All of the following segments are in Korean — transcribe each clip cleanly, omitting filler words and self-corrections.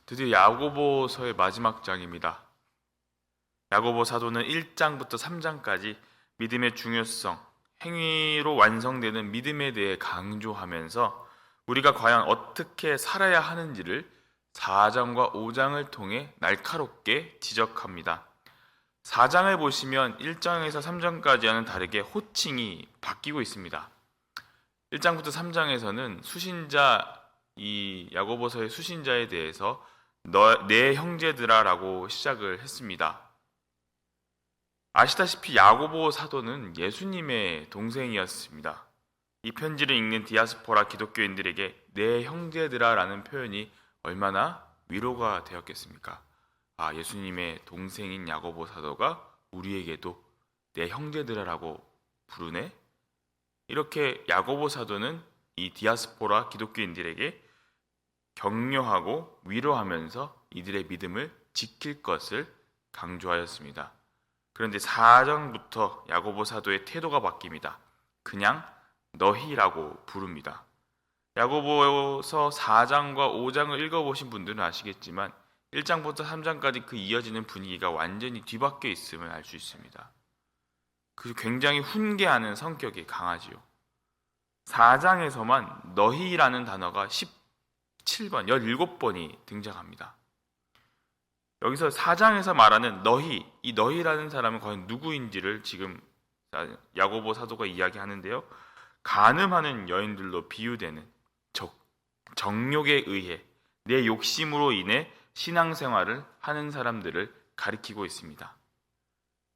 드디어 야고보서의 마지막 장입니다. 야고보 사도는 1장부터 3장까지 믿음의 중요성, 행위로 완성되는 믿음에 대해 강조하면서 우리가 과연 어떻게 살아야 하는지를 4장과 5장을 통해 날카롭게 지적합니다. 4장을 보시면 1장에서 3장까지와는 다르게 호칭이 바뀌고 있습니다. 1장부터 3장에서는 수신자, 이 야고보서의 수신자에 대해서 내 형제들아 라고 시작을 했습니다. 아시다시피 야고보 사도는 예수님의 동생이었습니다. 이 편지를 읽는 디아스포라 기독교인들에게 내 형제들아 라는 표현이 얼마나 위로가 되었겠습니까? 예수님의 동생인 야고보 사도가 우리에게도 내 형제들아 라고 부르네? 이렇게 야고보 사도는 이 디아스포라 기독교인들에게 격려하고 위로하면서 이들의 믿음을 지킬 것을 강조하였습니다. 그런데 4장부터 야고보 사도의 태도가 바뀝니다. 그냥 너희라고 부릅니다. 야고보서 4장과 5장을 읽어보신 분들은 아시겠지만 1장부터 3장까지 그 이어지는 분위기가 완전히 뒤바뀌어 있음을 알 수 있습니다. 그 굉장히 훈계하는 성격이 강하지요. 4장에서만 너희라는 단어가 17번, 17번이 등장합니다. 여기서 4장에서 말하는 너희, 이 너희라는 사람은 과연 누구인지를 지금 야고보 사도가 이야기하는데요. 간음하는 여인들로 비유되는 정욕에 의해 내 욕심으로 인해 신앙생활을 하는 사람들을 가리키고 있습니다.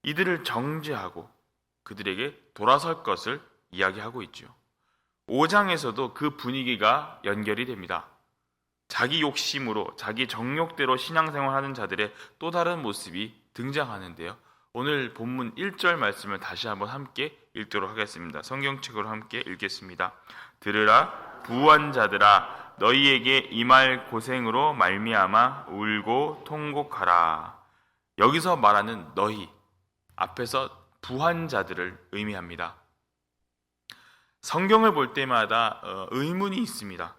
이들을 정죄하고 그들에게 돌아설 것을 이야기하고 있죠. 5장에서도 그 분위기가 연결이 됩니다. 자기 욕심으로 자기 정욕대로 신앙생활하는 자들의 또 다른 모습이 등장하는데요. 오늘 본문 1절 말씀을 다시 한번 함께 읽도록 하겠습니다. 성경책으로 함께 읽겠습니다. 들으라 부한 자들아 너희에게 임할 고생으로 말미암아 울고 통곡하라. 여기서 말하는 너희 앞에서 부한 자들을 의미합니다. 성경을 볼 때마다 의문이 있습니다.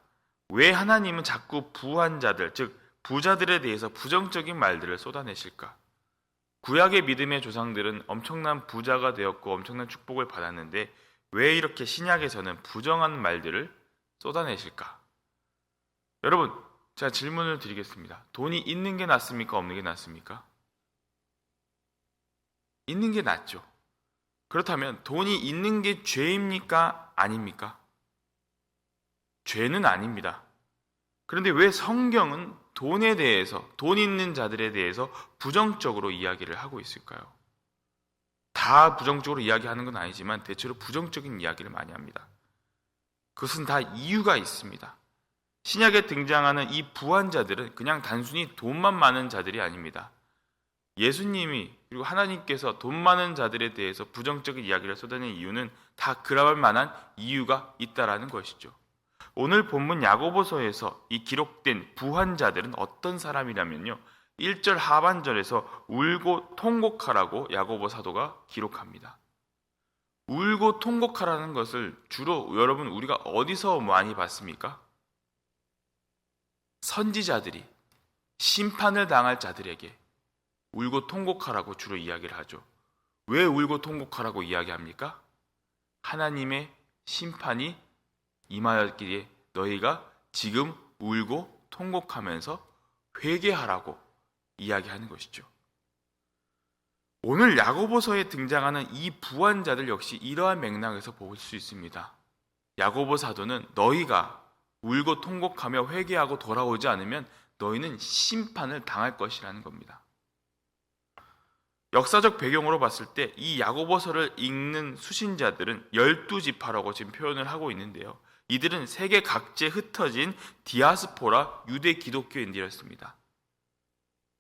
왜 하나님은 자꾸 부한 자들, 즉 부자들에 대해서 부정적인 말들을 쏟아내실까? 구약의 믿음의 조상들은 엄청난 부자가 되었고 엄청난 축복을 받았는데 왜 이렇게 신약에서는 부정한 말들을 쏟아내실까? 여러분, 제가 질문을 드리겠습니다. 돈이 있는 게 낫습니까? 없는 게 낫습니까? 있는 게 낫죠. 그렇다면 돈이 있는 게 죄입니까? 아닙니까? 죄는 아닙니다. 그런데 왜 성경은 돈에 대해서, 돈 있는 자들에 대해서 부정적으로 이야기를 하고 있을까요? 다 부정적으로 이야기하는 건 아니지만 대체로 부정적인 이야기를 많이 합니다. 그것은 다 이유가 있습니다. 신약에 등장하는 이 부한 자들은 그냥 단순히 돈만 많은 자들이 아닙니다. 예수님이 그리고 하나님께서 돈 많은 자들에 대해서 부정적인 이야기를 쏟아낸 이유는 다 그럴 만한 이유가 있다라는 것이죠. 오늘 본문 야고보서에서 이 기록된 부한 자들은 어떤 사람이냐면요. 1절 하반절에서 울고 통곡하라고 야고보 사도가 기록합니다. 울고 통곡하라는 것을 주로 여러분 우리가 어디서 많이 봤습니까? 선지자들이 심판을 당할 자들에게 울고 통곡하라고 주로 이야기를 하죠. 왜 울고 통곡하라고 이야기합니까? 하나님의 심판이 임하였기에 너희가 지금 울고 통곡하면서 회개하라고 이야기하는 것이죠. 오늘 야고보서에 등장하는 이 부한 자들 역시 이러한 맥락에서 볼 수 있습니다. 야고보 사도는 너희가 울고 통곡하며 회개하고 돌아오지 않으면 너희는 심판을 당할 것이라는 겁니다. 역사적 배경으로 봤을 때 이 야고보서를 읽는 수신자들은 12지파라고 지금 표현을 하고 있는데요. 이들은 세계 각지에 흩어진 디아스포라 유대 기독교인들이었습니다.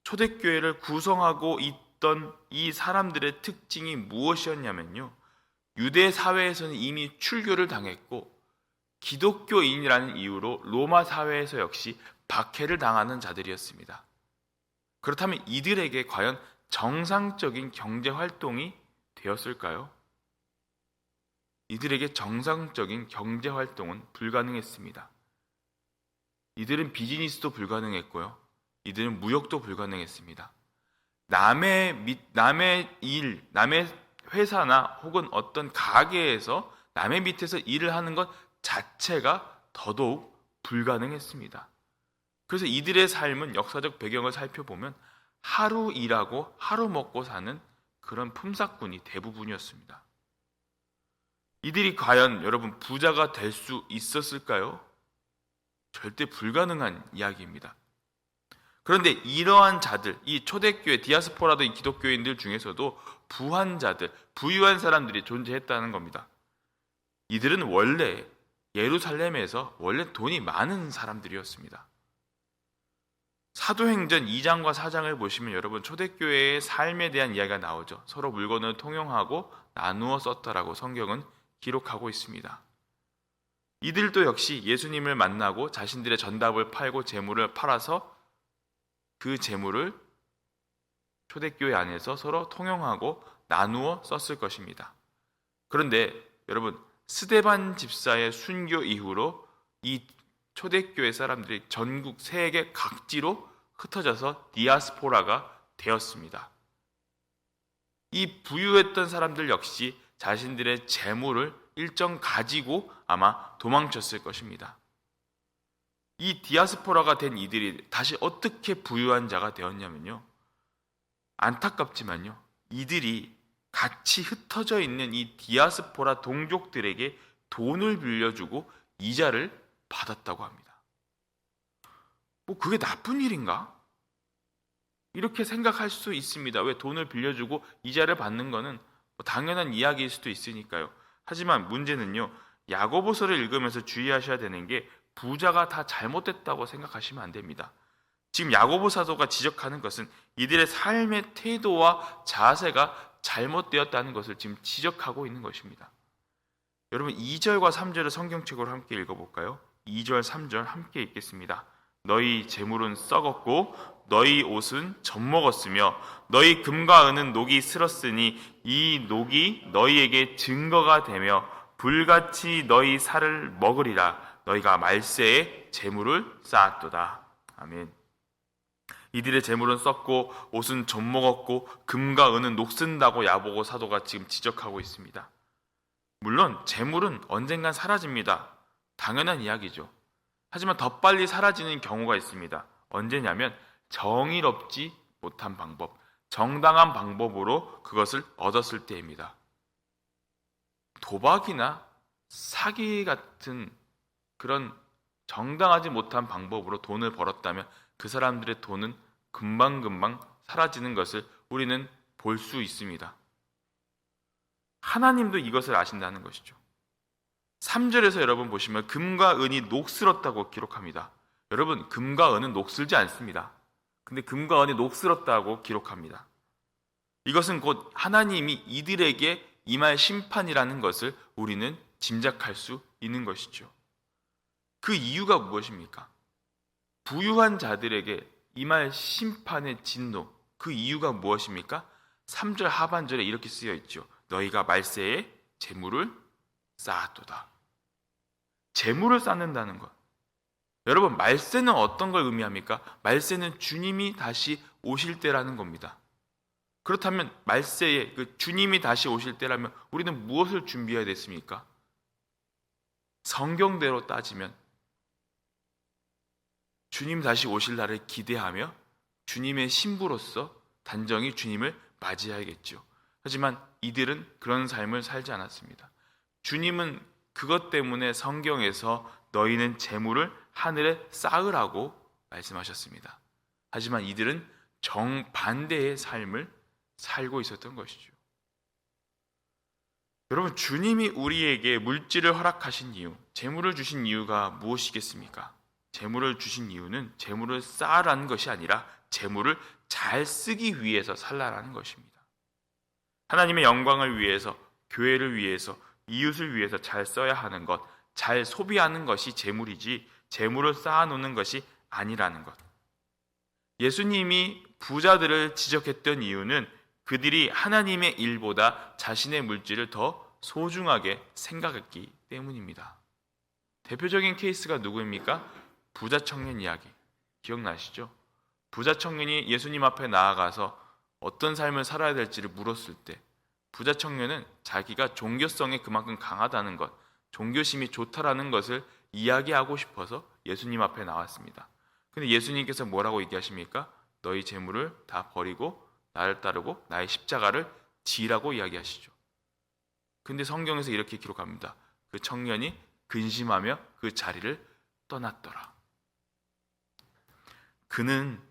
초대교회를 구성하고 있던 이 사람들의 특징이 무엇이었냐면요. 유대 사회에서는 이미 출교를 당했고 기독교인이라는 이유로 로마 사회에서 역시 박해를 당하는 자들이었습니다. 그렇다면 이들에게 과연 정상적인 경제 활동이 되었을까요? 이들에게 정상적인 경제 활동은 불가능했습니다. 이들은 비즈니스도 불가능했고요. 이들은 무역도 불가능했습니다. 남의 일, 남의 회사나 혹은 어떤 가게에서 남의 밑에서 일을 하는 것 자체가 더더욱 불가능했습니다. 그래서 이들의 삶은 역사적 배경을 살펴보면 하루 일하고 하루 먹고 사는 그런 품삯꾼이 대부분이었습니다. 이들이 과연 여러분 부자가 될 수 있었을까요? 절대 불가능한 이야기입니다. 그런데 이러한 자들, 이 초대교회 디아스포라도 이 기독교인들 중에서도 부한 자들, 부유한 사람들이 존재했다는 겁니다. 이들은 원래 예루살렘에서 원래 돈이 많은 사람들이었습니다. 사도행전 2장과 4장을 보시면 여러분 초대교회의 삶에 대한 이야기가 나오죠. 서로 물건을 통용하고 나누어 썼다라고 성경은 기록하고 있습니다. 이들도 역시 예수님을 만나고 자신들의 전답을 팔고 재물을 팔아서 그 재물을 초대교회 안에서 서로 통용하고 나누어 썼을 것입니다. 그런데 여러분 스데반 집사의 순교 이후로 이 초대교회 사람들이 전국 세계 각지로 흩어져서 디아스포라가 되었습니다. 이 부유했던 사람들 역시 자신들의 재물을 일정 가지고 아마 도망쳤을 것입니다. 이 디아스포라가 된 이들이 다시 어떻게 부유한 자가 되었냐면요. 안타깝지만요. 이들이 같이 흩어져 있는 이 디아스포라 동족들에게 돈을 빌려주고 이자를 받았다고 합니다. 뭐 그게 나쁜 일인가? 이렇게 생각할 수 있습니다. 왜 돈을 빌려주고 이자를 받는 거는 뭐 당연한 이야기일 수도 있으니까요. 하지만 문제는요. 야고보서를 읽으면서 주의하셔야 되는 게 부자가 다 잘못됐다고 생각하시면 안 됩니다. 지금 야고보 사도가 지적하는 것은 이들의 삶의 태도와 자세가 잘못되었다는 것을 지금 지적하고 있는 것입니다. 여러분 2절과 3절을 성경책으로 함께 읽어볼까요? 2절, 3절 함께 읽겠습니다. 너희 재물은 썩었고 너희 옷은 젖먹었으며 너희 금과 은은 녹이 슬었으니 이 녹이 너희에게 증거가 되며 불같이 너희 살을 먹으리라. 너희가 말세에 재물을 쌓았도다. 아멘. 이들의 재물은 썩고 옷은 젖먹었고 금과 은은 녹슨다고 야고보 사도가 지금 지적하고 있습니다. 물론 재물은 언젠간 사라집니다. 당연한 이야기죠. 하지만 더 빨리 사라지는 경우가 있습니다. 언제냐면 정의롭지 못한 방법, 정당한 방법으로 그것을 얻었을 때입니다. 도박이나 사기 같은 그런 정당하지 못한 방법으로 돈을 벌었다면 그 사람들의 돈은 금방금방 사라지는 것을 우리는 볼 수 있습니다. 하나님도 이것을 아신다는 것이죠. 3절에서 여러분 보시면 금과 은이 녹슬었다고 기록합니다. 여러분 금과 은은 녹슬지 않습니다. 근데 금과 은이 녹슬었다고 기록합니다. 이것은 곧 하나님이 이들에게 임할 심판이라는 것을 우리는 짐작할 수 있는 것이죠. 그 이유가 무엇입니까? 부유한 자들에게 임할 심판의 진노, 그 이유가 무엇입니까? 3절 하반절에 이렇게 쓰여 있죠. 너희가 말세에 재물을 쌓았도다. 재물을 쌓는다는 것. 여러분 말세는 어떤 걸 의미합니까? 말세는 주님이 다시 오실 때라는 겁니다. 그렇다면 말세에 그 주님이 다시 오실 때라면 우리는 무엇을 준비해야 됐습니까? 성경대로 따지면 주님 다시 오실 날을 기대하며 주님의 신부로서 단정히 주님을 맞이해야겠죠. 하지만 이들은 그런 삶을 살지 않았습니다. 주님은 그것 때문에 성경에서 너희는 재물을 하늘에 쌓으라고 말씀하셨습니다. 하지만 이들은 정반대의 삶을 살고 있었던 것이죠. 여러분 주님이 우리에게 물질을 허락하신 이유, 재물을 주신 이유가 무엇이겠습니까? 재물을 주신 이유는 재물을 쌓으라는 것이 아니라 재물을 잘 쓰기 위해서 살라라는 것입니다. 하나님의 영광을 위해서, 교회를 위해서, 이웃을 위해서 잘 써야 하는 것, 잘 소비하는 것이 재물이지 재물을 쌓아놓는 것이 아니라는 것. 예수님이 부자들을 지적했던 이유는 그들이 하나님의 일보다 자신의 물질을 더 소중하게 생각했기 때문입니다. 대표적인 케이스가 누구입니까? 부자 청년 이야기 기억나시죠? 부자 청년이 예수님 앞에 나아가서 어떤 삶을 살아야 될지를 물었을 때 부자 청년은 자기가 종교성에 그만큼 강하다는 것, 종교심이 좋다라는 것을 이야기하고 싶어서 예수님 앞에 나왔습니다. 근데 예수님께서 뭐라고 얘기하십니까? 너희 재물을 다 버리고 나를 따르고 나의 십자가를 지라고 이야기하시죠. 근데 성경에서 이렇게 기록합니다. 그 청년이 근심하며 그 자리를 떠났더라. 그는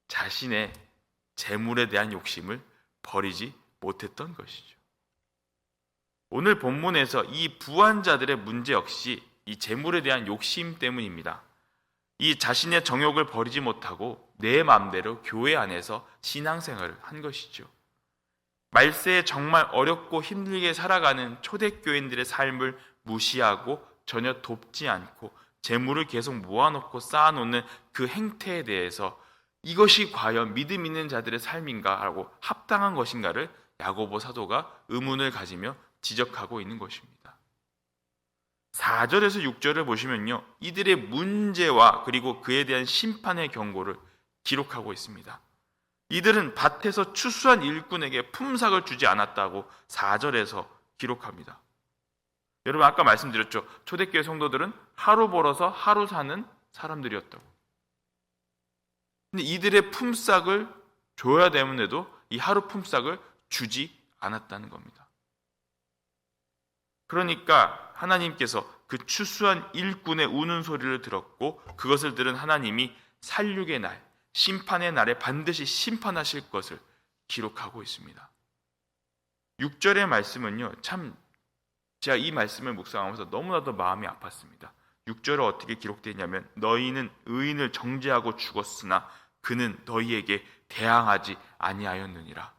자신의 재물에 대한 욕심을 버리지 못했던 것이죠. 오늘 본문에서 이 부한자들의 문제 역시 이 재물에 대한 욕심 때문입니다. 이 자신의 정욕을 버리지 못하고 내 마음대로 교회 안에서 신앙생활을 한 것이죠. 말세에 정말 어렵고 힘들게 살아가는 초대교인들의 삶을 무시하고 전혀 돕지 않고 재물을 계속 모아놓고 쌓아놓는 그 행태에 대해서 이것이 과연 믿음 있는 자들의 삶인가 하고 합당한 것인가를 야고보 사도가 의문을 가지며 지적하고 있는 것입니다. 4절에서 6절을 보시면요, 이들의 문제와 그리고 그에 대한 심판의 경고를 기록하고 있습니다. 이들은 밭에서 추수한 일꾼에게 품삯을 주지 않았다고 4절에서 기록합니다. 여러분 아까 말씀드렸죠. 초대교회 성도들은 하루 벌어서 하루 사는 사람들이었다고. 근데 이들의 품삯을 줘야 되는데도 이 하루 품삯을 주지 않았다는 겁니다. 그러니까 하나님께서 그 추수한 일꾼의 우는 소리를 들었고 그것을 들은 하나님이 살육의 날, 심판의 날에 반드시 심판하실 것을 기록하고 있습니다. 6절의 말씀은요, 참 제가 이 말씀을 묵상하면서 너무나도 마음이 아팠습니다. 6절에 어떻게 기록되어 있냐면 너희는 의인을 정죄하고 죽었으나 그는 너희에게 대항하지 아니하였느니라.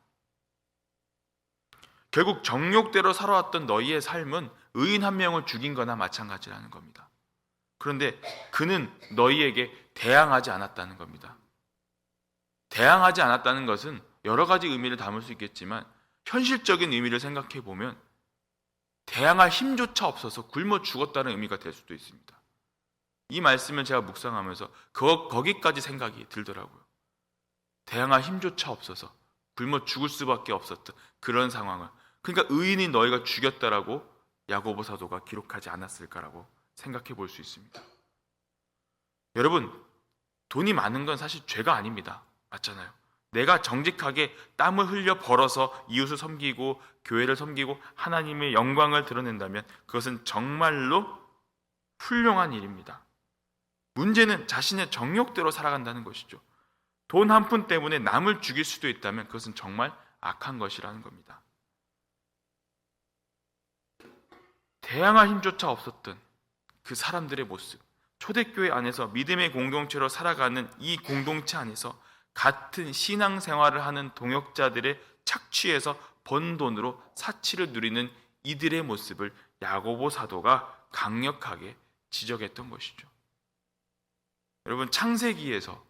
결국 정욕대로 살아왔던 너희의 삶은 의인 한 명을 죽인 거나 마찬가지라는 겁니다. 그런데 그는 너희에게 대항하지 않았다는 겁니다. 대항하지 않았다는 것은 여러 가지 의미를 담을 수 있겠지만 현실적인 의미를 생각해 보면 대항할 힘조차 없어서 굶어 죽었다는 의미가 될 수도 있습니다. 이 말씀을 제가 묵상하면서 거기까지 생각이 들더라고요. 대항할 힘조차 없어서 굶어 죽을 수밖에 없었던 그런 상황을, 그러니까 의인이 너희가 죽였다라고 야고보 사도가 기록하지 않았을까라고 생각해 볼 수 있습니다. 여러분, 돈이 많은 건 사실 죄가 아닙니다. 맞잖아요. 내가 정직하게 땀을 흘려 벌어서 이웃을 섬기고 교회를 섬기고 하나님의 영광을 드러낸다면 그것은 정말로 훌륭한 일입니다. 문제는 자신의 정욕대로 살아간다는 것이죠. 돈 한 푼 때문에 남을 죽일 수도 있다면 그것은 정말 악한 것이라는 겁니다. 대항할 힘조차 없었던 그 사람들의 모습, 초대교회 안에서 믿음의 공동체로 살아가는 이 공동체 안에서 같은 신앙생활을 하는 동역자들의 착취해서 번 돈으로 사치를 누리는 이들의 모습을 야고보 사도가 강력하게 지적했던 것이죠. 여러분, 창세기에서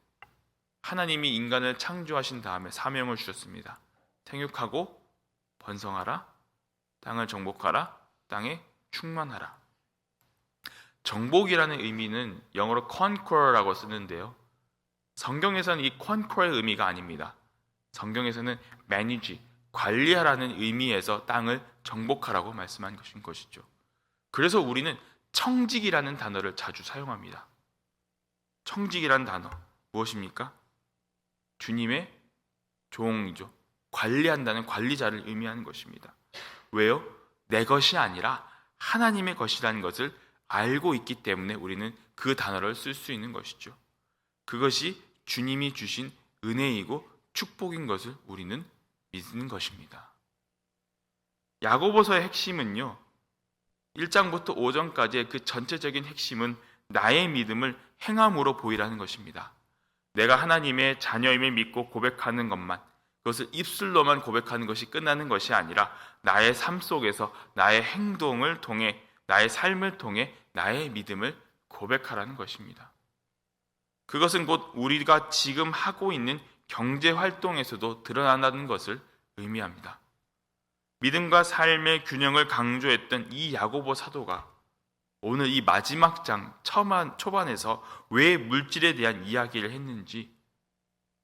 하나님이 인간을 창조하신 다음에 사명을 주셨습니다. 생육하고 번성하라, 땅을 정복하라, 땅에 충만하라. 정복이라는 의미는 영어로 conquer라고 쓰는데요, 성경에서는 이 conquer의 의미가 아닙니다. 성경에서는 manage, 관리하라는 의미에서 땅을 정복하라고 말씀한 것이죠. 그래서 우리는 청직이라는 단어를 자주 사용합니다. 청직이라는 단어 무엇입니까? 주님의 종이죠. 관리한다는 관리자를 의미하는 것입니다. 왜요? 내 것이 아니라 하나님의 것이라는 것을 알고 있기 때문에 우리는 그 단어를 쓸 수 있는 것이죠. 그것이 주님이 주신 은혜이고 축복인 것을 우리는 믿는 것입니다. 야고보서의 핵심은요, 1장부터 5장까지의 그 전체적인 핵심은 나의 믿음을 행함으로 보이라는 것입니다. 내가 하나님의 자녀임을 믿고 고백하는 것만, 그것을 입술로만 고백하는 것이 끝나는 것이 아니라 나의 삶 속에서 나의 행동을 통해, 나의 삶을 통해 나의 믿음을 고백하라는 것입니다. 그것은 곧 우리가 지금 하고 있는 경제 활동에서도 드러난다는 것을 의미합니다. 믿음과 삶의 균형을 강조했던 이 야고보 사도가 오늘 이 마지막 장 초반에서 왜 물질에 대한 이야기를 했는지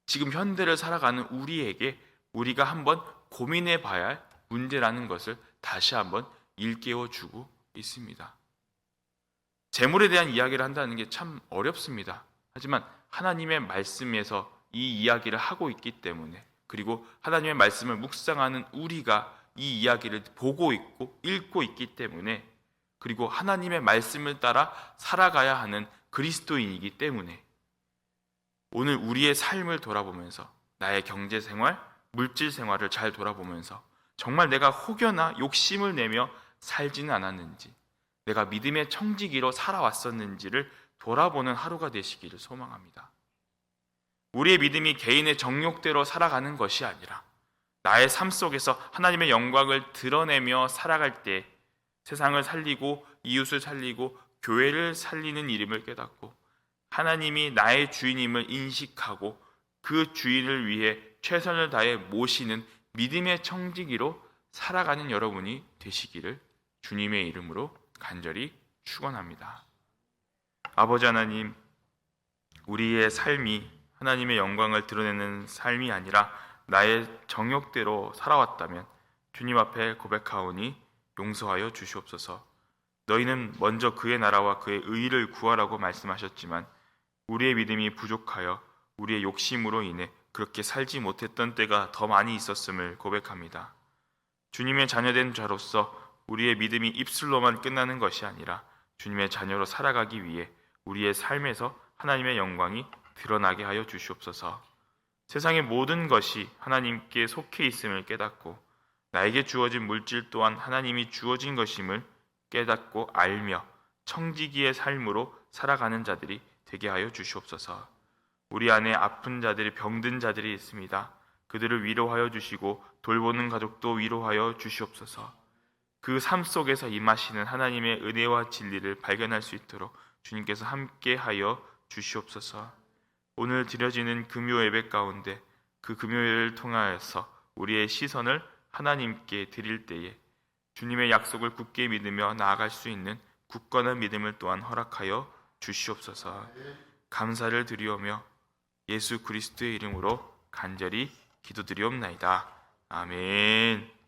지금 현대를 살아가는 우리에게 우리가 한번 고민해 봐야 할 문제라는 것을 다시 한번 일깨워 주고 있습니다. 재물에 대한 이야기를 한다는 게 참 어렵습니다. 하지만 하나님의 말씀에서 이 이야기를 하고 있기 때문에, 그리고 하나님의 말씀을 묵상하는 우리가 이 이야기를 보고 있고 읽고 있기 때문에, 그리고 하나님의 말씀을 따라 살아가야 하는 그리스도인이기 때문에 오늘 우리의 삶을 돌아보면서 나의 경제 생활, 물질 생활을 잘 돌아보면서 정말 내가 혹여나 욕심을 내며 살지는 않았는지, 내가 믿음의 청지기로 살아왔었는지를 돌아보는 하루가 되시기를 소망합니다. 우리의 믿음이 개인의 정욕대로 살아가는 것이 아니라 나의 삶 속에서 하나님의 영광을 드러내며 살아갈 때 세상을 살리고 이웃을 살리고 교회를 살리는 이름을 깨닫고 하나님이 나의 주인임을 인식하고 그 주인을 위해 최선을 다해 모시는 믿음의 청지기로 살아가는 여러분이 되시기를 주님의 이름으로 간절히 축원합니다. 아버지 하나님, 우리의 삶이 하나님의 영광을 드러내는 삶이 아니라 나의 정욕대로 살아왔다면 주님 앞에 고백하오니 용서하여 주시옵소서. 너희는 먼저 그의 나라와 그의 의를 구하라고 말씀하셨지만 우리의 믿음이 부족하여 우리의 욕심으로 인해 그렇게 살지 못했던 때가 더 많이 있었음을 고백합니다. 주님의 자녀된 자로서 우리의 믿음이 입술로만 끝나는 것이 아니라 주님의 자녀로 살아가기 위해 우리의 삶에서 하나님의 영광이 드러나게 하여 주시옵소서. 세상의 모든 것이 하나님께 속해 있음을 깨닫고 나에게 주어진 물질 또한 하나님이 주어진 것임을 깨닫고 알며 청지기의 삶으로 살아가는 자들이 되게 하여 주시옵소서. 우리 안에 아픈 자들이, 병든 자들이 있습니다. 그들을 위로하여 주시고 돌보는 가족도 위로하여 주시옵소서. 그 삶 속에서 임하시는 하나님의 은혜와 진리를 발견할 수 있도록 주님께서 함께하여 주시옵소서. 오늘 드려지는 금요 예배 가운데 그 금요일을 통하여서 우리의 시선을 하나님께 드릴 때에 주님의 약속을 굳게 믿으며 나아갈 수 있는 굳건한 믿음을 또한 허락하여 주시옵소서. 감사를 드리오며 예수 그리스도의 이름으로 간절히 기도드리옵나이다. 아멘.